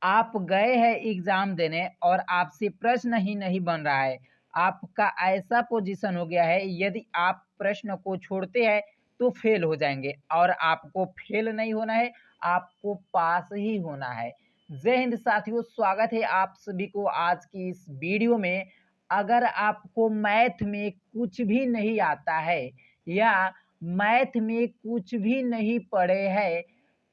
आप गए हैं एग्ज़ाम देने और आपसे प्रश्न ही नहीं बन रहा है। आपका ऐसा पोज़ीशन हो गया है, यदि आप प्रश्न को छोड़ते हैं तो फ़ेल हो जाएँगे और आपको फ़ेल नहीं होना है, आपको पास ही होना है। जय हिंद साथियों, स्वागत है आप सभी को आज की इस वीडियो में। अगर आपको मैथ में कुछ भी नहीं आता है या मैथ में कुछ भी नहीं पढ़े हैं,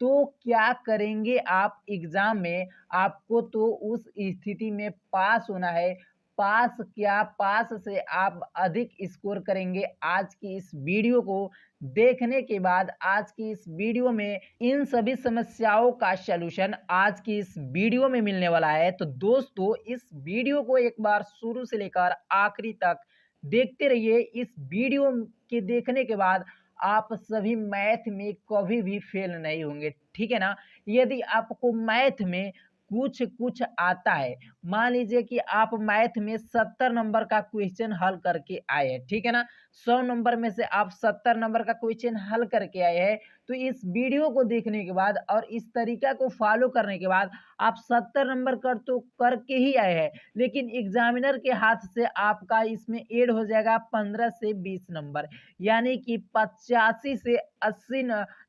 तो क्या करेंगे आप एग्ज़ाम में? आपको तो उस स्थिति में पास होना है। पास क्या, पास से आप अधिक स्कोर करेंगे। आज की इस वीडियो को देखने के बाद आज की इस वीडियो में इन सभी समस्याओं का सॉल्यूशन आज की इस वीडियो में मिलने वाला है। तो दोस्तों, इस वीडियो को एक बार शुरू से लेकर आखिरी तक देखते रहिए। इस वीडियो के देखने के बाद आप सभी मैथ में कभी भी फेल नहीं होंगे, ठीक है ना? यदि आपको मैथ में कुछ आता है, मान लीजिए कि आप मैथ में 70 नंबर का क्वेश्चन हल करके आए हैं, ठीक है ना? 100 नंबर में से आप 70 नंबर का क्वेश्चन हल करके आए हैं, तो इस वीडियो को देखने के बाद और इस तरीका को फॉलो करने के बाद आप 70 नंबर कर तो करके ही आए हैं, लेकिन एग्जामिनर के हाथ से आपका इसमें ऐड हो जाएगा 15 से 20 नंबर, यानी कि 85 से 80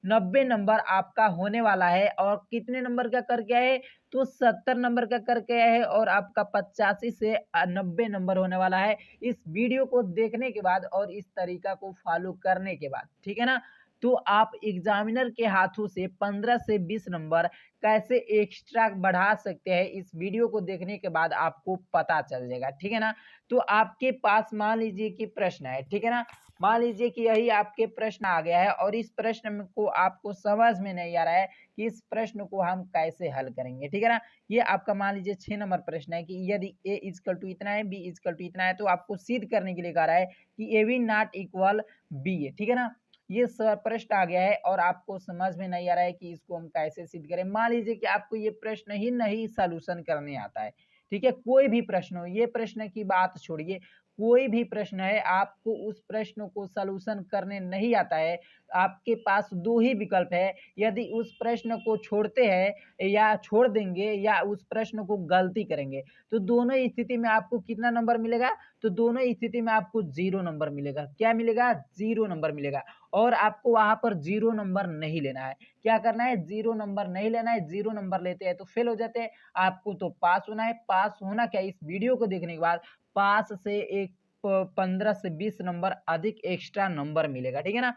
90 नंबर आपका होने वाला है। और कितने नंबर का करके आए? तो 70 नंबर का करके आए हैं और आपका 85 से 90 नंबर होने वाला है इस वीडियो को देखने के बाद और इस तरीका को फॉलो करने के बाद, ठीक है ना? तो आप एग्जामिनर के हाथों से 15 से 20 नंबर कैसे एक्स्ट्रा बढ़ा सकते हैं, इस वीडियो को देखने के बाद आपको पता चल जाएगा, ठीक है ना? तो आपके पास मान लीजिए कि प्रश्न है, ठीक है ना? मान लीजिए कि यही आपके प्रश्न आ गया है और इस प्रश्न में को आपको समझ में नहीं आ रहा है कि इस प्रश्न को हम कैसे हल करेंगे, ठीक है ना? ये आपका मान लीजिए 6 नंबर प्रश्न है कि यदि a इक्वल टू इतना है, b इक्वल टू इतना है, तो आपको सिद्ध करने के लिए कह रहा है कि A B not equal B है, ठीक है ना? ये प्रश्न आ गया है और आपको समझ में नहीं आ रहा है कि इसको हम कैसे सिद्ध करें। मान लीजिए कि आपको ये प्रश्न ही नहीं सॉल्यूशन करने आता है, ठीक है? कोई भी प्रश्न हो, ये प्रश्न की बात छोड़िए, कोई भी प्रश्न है, आपको उस प्रश्न को सॉल्यूशन करने नहीं आता है, आपके पास 2 ही विकल्प है। यदि उस प्रश्न को छोड़ते हैं या छोड़ देंगे या उस प्रश्न को गलती करेंगे, तो दोनों स्थिति में आपको कितना नंबर मिलेगा? तो दोनों स्थिति में आपको 0 नंबर मिलेगा। क्या मिलेगा? 0 नंबर मिलेगा और आपको वहाँ पर 0 नंबर नहीं लेना है। क्या करना है? 0 नंबर नहीं लेना है। 0 नंबर लेते हैं तो फेल हो जाते हैं। आपको तो पास होना है। पास होना क्या? इस वीडियो को देखने के बाद पास से एक 15 से 20 नंबर अधिक एक्स्ट्रा नंबर मिलेगा, ठीक है ना?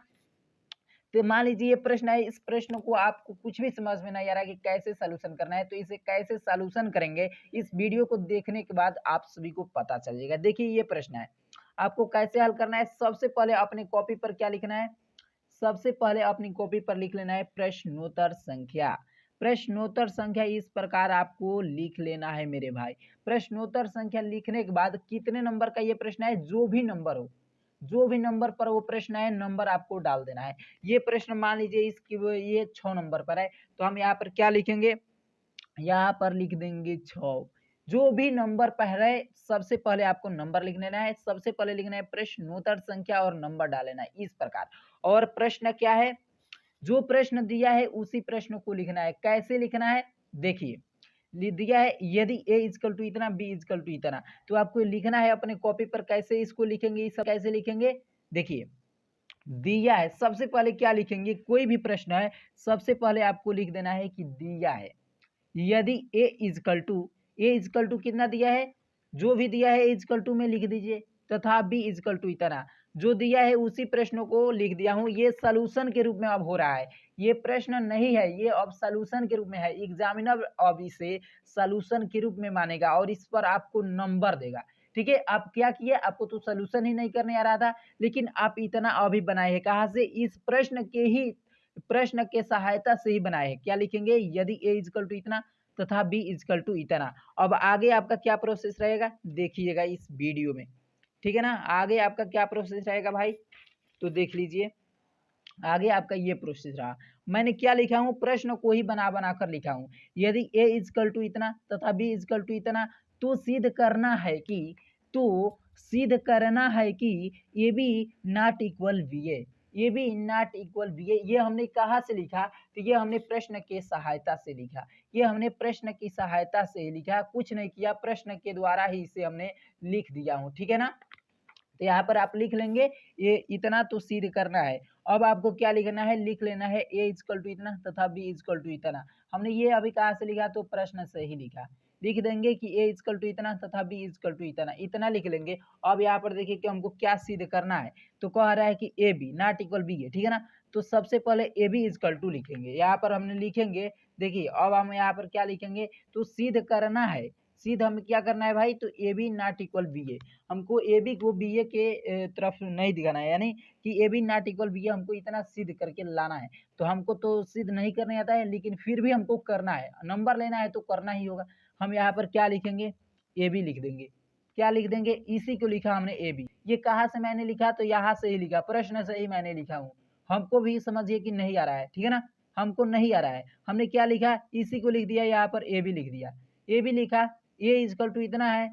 तो मान लीजिए ये प्रश्न है, इस प्रश्न को आपको कुछ भी समझ में नहीं आ रहा है कि कैसे सॉल्यूशन करना है, तो इसे कैसे सॉल्यूशन करेंगे, इस वीडियो को देखने के बाद आप सभी को पता चल जाएगा। देखिए ये प्रश्न है, आपको कैसे हल करना है? सबसे पहले अपनी कॉपी पर क्या लिखना है? सबसे पहले अपनी कॉपी पर लिख लेना है प्रश्नोत्तर संख्या। प्रश्नोत्तर संख्या इस प्रकार आपको लिख लेना है मेरे भाई। प्रश्नोत्तर संख्या लिखने के बाद कितने नंबर का ये प्रश्न है? जो भी नंबर हो, जो भी नंबर पर वो प्रश्न है, नंबर आपको डाल देना है। ये प्रश्न मान लीजिए इसकी ये 6 नंबर पर है, तो हम यहाँ पर क्या लिखेंगे? यहाँ पर लिख देंगे 6। जो भी नंबर पहले, सबसे पहले आपको नंबर लिख लेना है। सबसे पहले लिखना है प्रश्नोत्तर संख्या और नंबर डाल लेना है इस प्रकार। और प्रश्न क्या है? जो प्रश्न दिया है उसी प्रश्न को लिखना है। कैसे लिखना है? देखिए, दिया है यदि a इक्वल टू इतना, b इक्वल टू इतना, तो आपको लिखना है अपने कॉपी पर। कैसे इसको लिखेंगे? सब कैसे लिखेंगे? देखिए, दिया है, सबसे पहले क्या लिखेंगे? कोई भी प्रश्न है, सबसे पहले आपको लिख देना है कि दिया है। यदि ए इक्वल टू कितना दिया है? जो भी दिया है इक्वल टू में लिख दीजिए, तथा बी इक्वल टू इतना, जो दिया है उसी प्रश्न को लिख दिया हूँ। ये सॉल्यूशन के रूप में अब हो रहा है, ये प्रश्न नहीं है, ये अब सॉल्यूशन के रूप में है। एग्जामिनर अब इसे सॉल्यूशन के रूप में मानेगा और इस पर आपको नंबर देगा, ठीक है? आप क्या किए? आपको तो सॉल्यूशन ही नहीं करने आ रहा था, लेकिन आप इतना अभी बनाए हैं। कहाँ से? इस प्रश्न के सहायता से ही बनाए हैं। क्या लिखेंगे? यदि a इक्वल टू इतना तथा b इक्वल टू इतना। अब आगे आपका क्या प्रोसेस रहेगा? देखिएगा इस वीडियो में, ठीक है ना? आगे आपका क्या प्रोसेस रहेगा भाई? तो देख लीजिए, आगे आपका ये प्रोसेस रहा। मैंने क्या लिखा हूँ? प्रश्न को ही बना कर लिखा हूँ। यदि a इक्वल टू इतना तथा b इक्वल टू इतना, तो सिद्ध करना है कि A B not equal B A. A B not equal B A, ये हमने कहाँ से लिखा, तो ये हमने प्रश्न के सहायता से लिखा, ये हमने प्रश्न की सहायता से लिखा, कुछ नहीं किया, प्रश्न के द्वारा ही इसे हमने लिख दिया हूँ, ठीक है ना। तो यहाँ पर आप लिख लेंगे ये इतना तो सिद्ध करना है। अब आपको क्या लिखना है, लिख लेना है ए इजकल टू इतना तथा बी इजकल टू इतना। हमने ये अभी कहाँ से लिखा, तो प्रश्न से ही लिखा। लिख देंगे कि ए इजकल टू इतना तथा बी इजकल टू इतना, इतना लिख लेंगे। अब यहाँ पर देखिए कि हमको क्या सिद्ध करना है, तो कह रहा है कि A B not equal B है, ठीक है ना। तो सबसे पहले ए बी इजकल टू लिखेंगे, यहाँ पर हमने लिखेंगे। देखिए अब हम यहाँ पर क्या लिखेंगे, तो सिद्ध करना है, सिद्ध हमें क्या करना है भाई, तो A B not equal B A. हमको ए बी को बी ए के तरफ नहीं दिखाना है, यानी कि A B not equal B A हमको इतना सिद्ध करके लाना है। तो हमको तो सिद्ध नहीं करने आता है, लेकिन फिर भी हमको करना है, नंबर लेना है तो करना ही होगा। हम यहाँ पर क्या लिखेंगे, ए बी लिख देंगे। क्या लिख देंगे, इसी को लिखा हमने ए बी। ये कहाँ से मैंने लिखा, तो यहाँ से ही लिखा, प्रश्न से ही मैंने लिखा हूँ। हमको भी समझिए कि नहीं आ रहा है, ठीक है ना, हमको नहीं आ रहा है। हमने क्या लिखा, इसी को लिख दिया, यहाँ पर ए बी लिख दिया। ए बी लिखा, ए इजकल टू इतना है,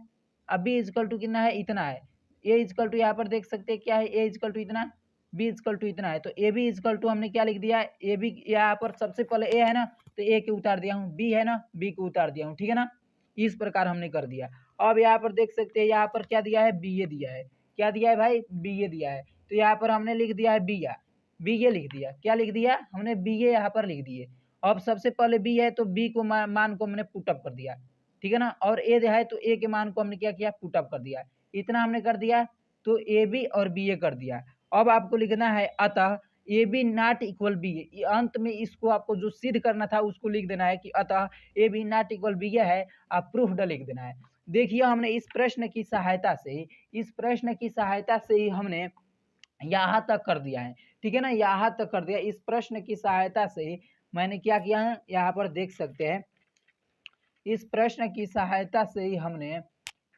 अब बी इजकल टू कितना है, इतना है। ए इजकल टू यहाँ पर देख सकते हैं क्या है, ए इजकल टू इतना, बी इजकल टू इतना है। तो ए बी इजकल टू हमने क्या लिख दिया, ए बी यहाँ पर सबसे पहले ए है ना, तो ए के उतार दिया हूँ, बी है ना, बी को उतार दिया हूँ, ठीक है ना। इस प्रकार हमने कर दिया। अब यहाँ पर देख सकते हैं, यहाँ पर क्या दिया है, बी ए दिया है। क्या दिया है भाई, बी ए दिया है। तो यहाँ पर हमने लिख दिया है बी ए, बी ए लिख दिया। क्या लिख दिया हमने, बी ए यहाँ पर लिख दिए। अब सबसे पहले बी है तो बी को मान को हमने पुटअप कर दिया, ठीक है ना। और ए है तो ए के मान को हमने क्या किया, पुटअप कर दिया। इतना हमने कर दिया, तो ए बी और बी ए कर दिया। अब आपको लिखना है अतः A B not equal B A, अंत में इसको आपको जो सिद्ध करना था उसको लिख देना है कि अतः A B not equal B A है, आप प्रूफ्ड लिख देना है। देखिए हमने इस प्रश्न की सहायता से ही, इस प्रश्न की सहायता से ही हमने यहाँ तक कर दिया है, ठीक है ना, यहाँ तक कर दिया। इस प्रश्न की सहायता से ही मैंने क्या किया है, यहाँ पर देख सकते हैं। इस प्रश्न की सहायता से ही हमने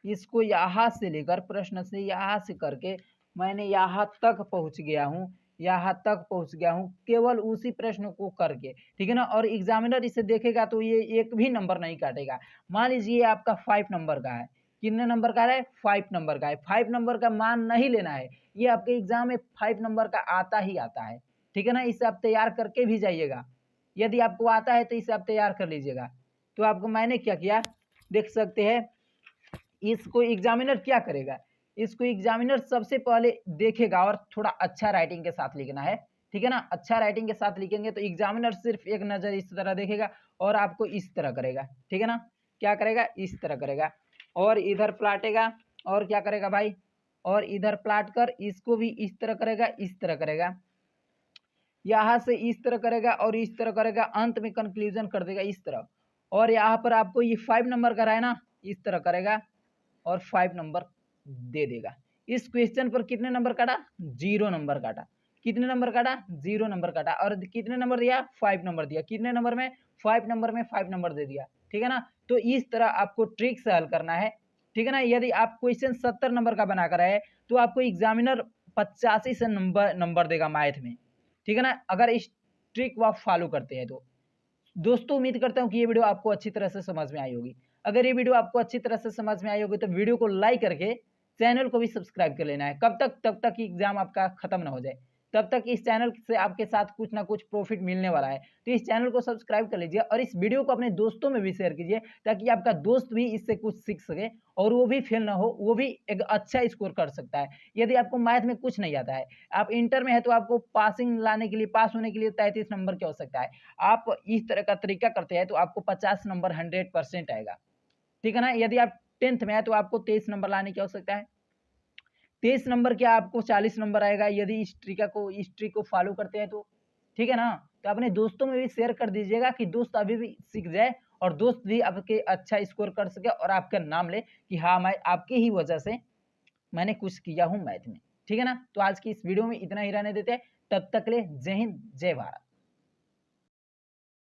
इसको यहाँ से लेकर, प्रश्न से यहाँ से करके मैंने यहाँ तक पहुँच गया हूँ, यहाँ तक पहुँच गया हूँ केवल उसी प्रश्न को करके, ठीक है ना। और एग्जामिनर इसे देखेगा तो ये एक भी नंबर नहीं काटेगा। मान लीजिए आपका 5 नंबर का है, कितने नंबर का है, 5 नंबर का है। 5 नंबर का मान नहीं लेना है, ये आपके एग्जाम में 5 नंबर का आता ही आता है, ठीक है ना। इसे आप तैयार करके भी जाइएगा, यदि आपको आता है तो इसे आप तैयार कर लीजिएगा। तो आपको मैंने क्या किया, देख सकते हैं। इसको एग्जामिनर क्या करेगा, इसको एग्जामिनर सबसे पहले देखेगा और थोड़ा अच्छा राइटिंग के साथ लिखना है, ठीक है ना। अच्छा राइटिंग के साथ लिखेंगे तो एग्जामिनर सिर्फ एक नज़र इस तरह देखेगा और आपको इस तरह करेगा, ठीक है ना। क्या करेगा, इस तरह करेगा और इधर प्लाटेगा और क्या करेगा भाई, और इधर प्लाट कर इसको भी इस तरह करेगा, इस तरह करेगा, यहाँ से इस तरह करेगा और इस तरह करेगा, अंत में कंक्लूजन कर देगा इस तरह। और यहाँ पर आपको ये 5 नंबर का है ना, इस तरह करेगा और 5 नंबर दे देगा। इस क्वेश्चन पर कितने नंबर काटा, 0 नंबर काटा। कितने नंबर काटा, 0 नंबर काटा। और कितने नंबर दिया, 5 नंबर दिया। कितने नंबर में, 5 नंबर में 5 नंबर दे दिया, ठीक है ना। तो इस तरह आपको ट्रिक से हल करना है, ठीक है ना। यदि आप क्वेश्चन 70 नंबर का बनाकर आए तो आपको एग्जामिनर 85 से नंबर देगा मैथ में, ठीक है ना, अगर इस ट्रिक को आप फॉलो करते हैं तो। दोस्तों उम्मीद करता हूँ कि ये वीडियो आपको अच्छी तरह से समझ में आई होगी। अगर ये वीडियो आपको अच्छी तरह से समझ में आई होगी तो वीडियो को लाइक करके चैनल को भी सब्सक्राइब कर लेना है। कब तक, तब तक कि एग्जाम आपका खत्म ना हो जाए, तब तक इस चैनल से आपके साथ कुछ ना कुछ प्रॉफिट मिलने वाला है। तो इस चैनल को सब्सक्राइब कर लीजिए और इस वीडियो को अपने दोस्तों में भी शेयर कीजिए, ताकि आपका दोस्त भी इससे कुछ सीख सके और वो भी फेल ना हो, वो भी एक अच्छा स्कोर कर सकता है। यदि आपको मैथ में कुछ नहीं आता है, आप इंटर में है, तो आपको पासिंग लाने के लिए, पास होने के लिए 33 नंबर की आवश्यकता है। आप इस तरह का तरीका करते हैं तो आपको 50 नंबर 100% आएगा, ठीक है ना। यदि आप 10th में है तो आपको 23 नंबर लाने की आवश्यकता है। 23 नंबर क्या आपको 40 नंबर आएगा, यदि इस ट्रिक को फॉलो करते हैं तो, ठीक है ना। तो अपने दोस्तों में भी शेयर कर दीजिएगा कि दोस्त अभी भी सीख जाए और दोस्त भी आपके अच्छा स्कोर कर सके और आपका नाम ले कि हाँ, मैं आपके ही वजह से मैंने कुछ किया हूँ मैथ में, ठीक है ना। तो आज की इस वीडियो में इतना ही रहने देते हैं, तब तक ले जय हिंद, जय भारत।